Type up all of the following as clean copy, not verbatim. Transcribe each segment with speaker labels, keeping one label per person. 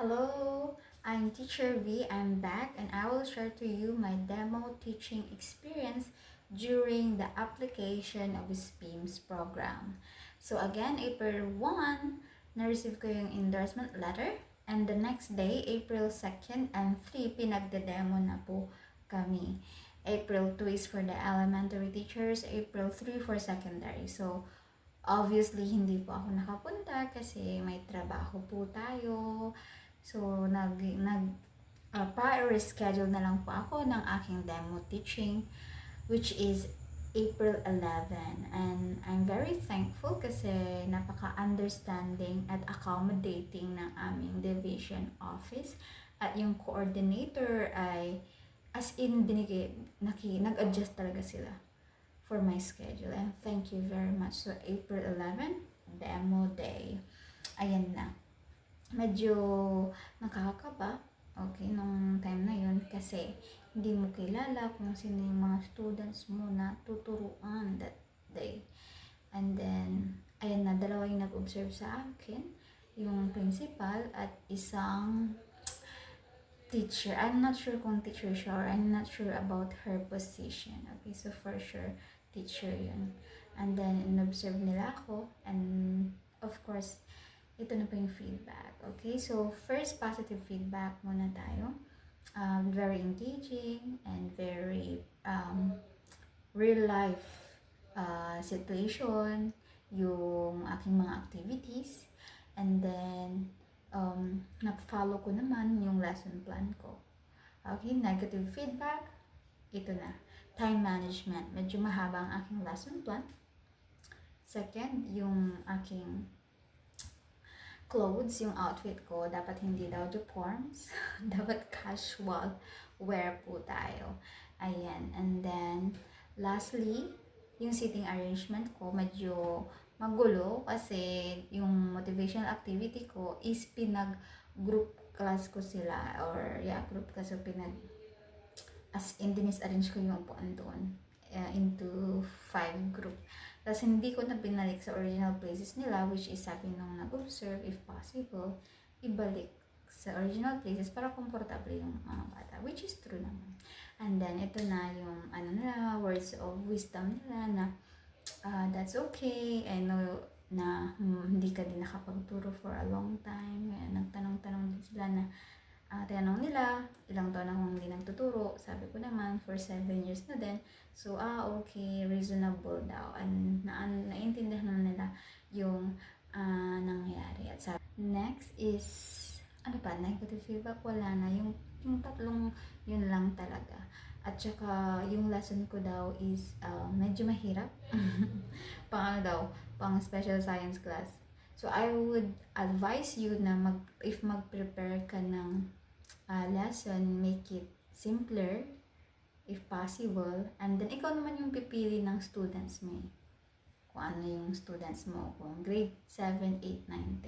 Speaker 1: Hello, I'm Teacher V. I'm back and I will share to you my demo teaching experience during the application of SPIMS program. So again, April 1, na-receive ko yung endorsement letter and the next day, April 2nd and 3, pinagde-demo na po kami. April 2 is for the elementary teachers, April 3 for secondary. So, obviously, hindi po ako nakapunta kasi may trabaho po tayo. So, pa-reschedule na lang po ako ng aking demo teaching, which is April 11. And I'm very thankful kasi napaka-understanding at accommodating ng aming division office. At yung coordinator ay, as in, nag-adjust talaga sila for my schedule. And thank you very much. So, April 11, demo day. Ayan na. Medyo nakakakaba, okay, nung time na yun kasi hindi mo kilala kung sino yung mga students mo na tuturuan that day. And then, ayan na, dalawa yung nag-observe sa akin, yung principal at isang teacher. I'm not sure kung teacher siya or I'm not sure about her position. Okay, so for sure, teacher yun. And then, in-observe nila ako and of course, ito na po yung feedback. Okay, so first positive feedback muna tayo. Very engaging and very real life situation yung aking mga activities. And then, na-follow ko naman yung lesson plan ko. Okay, negative feedback, ito na. Time management. Medyo mahaba ang aking lesson plan. Second, yung aking clothes, yung outfit ko, dapat hindi daw uniforms. Dapat casual wear po tayo. Ayan. And then, lastly, yung seating arrangement ko, medyo magulo kasi yung motivational activity ko is group class ko sila or group class ko as in dinis-arrange ko yung upuan doon into 5 group. Tapos hindi ko na binalik sa original places nila, which is sabi nung nag-observe, if possible, ibalik sa original places para komportable yung mga bata, which is true naman. And then ito na yung nila, words of wisdom nila na that's okay, I know na hindi ka din nakapagturo for a long time. Nagtanong-tanong din sila na tinanong nila, ilang taon akong hindi nagtuturo. Sabi ko naman, for 7 years na din. So, okay, reasonable daw. And naintindihan naman nila yung nangyari. At sabi, next is, negative feedback? Wala na. Yung tatlong yun lang talaga. At saka, yung lesson ko daw is medyo mahirap. Pang special science class. So, I would advise you na if mag-prepare ka ng lesson, make it simpler if possible, and then ikaw naman yung pipili ng students mo kung ano yung students mo, kung grade 7, 8, 9,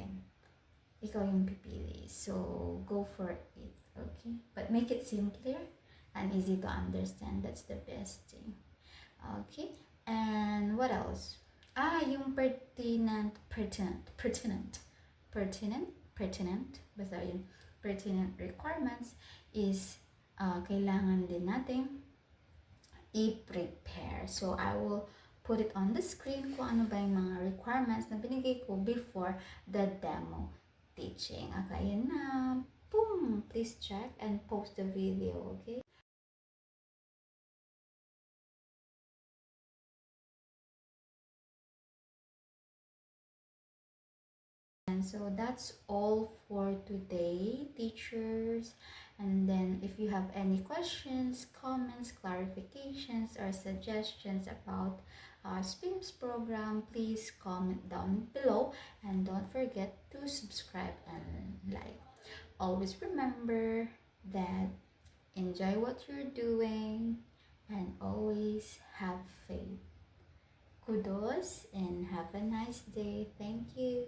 Speaker 1: 10 ikaw yung pipili, so go for it. Okay, but make it simpler and easy to understand. That's the best thing. Okay, and what else? Yung pertinent, basta yun, pertinent requirements is kailangan din natin i-prepare. So, I will put it on the screen kung ano ba yung mga requirements na binigay ko before the demo teaching. Okay, yun na. Boom! Please check and post the video, okay? And so that's all for today, teachers. And then if you have any questions, comments, clarifications, or suggestions about our SPIMS program, please comment down below. And don't forget to subscribe and like. Always remember that enjoy what you're doing and always have faith. Kudos and have a nice day. Thank you.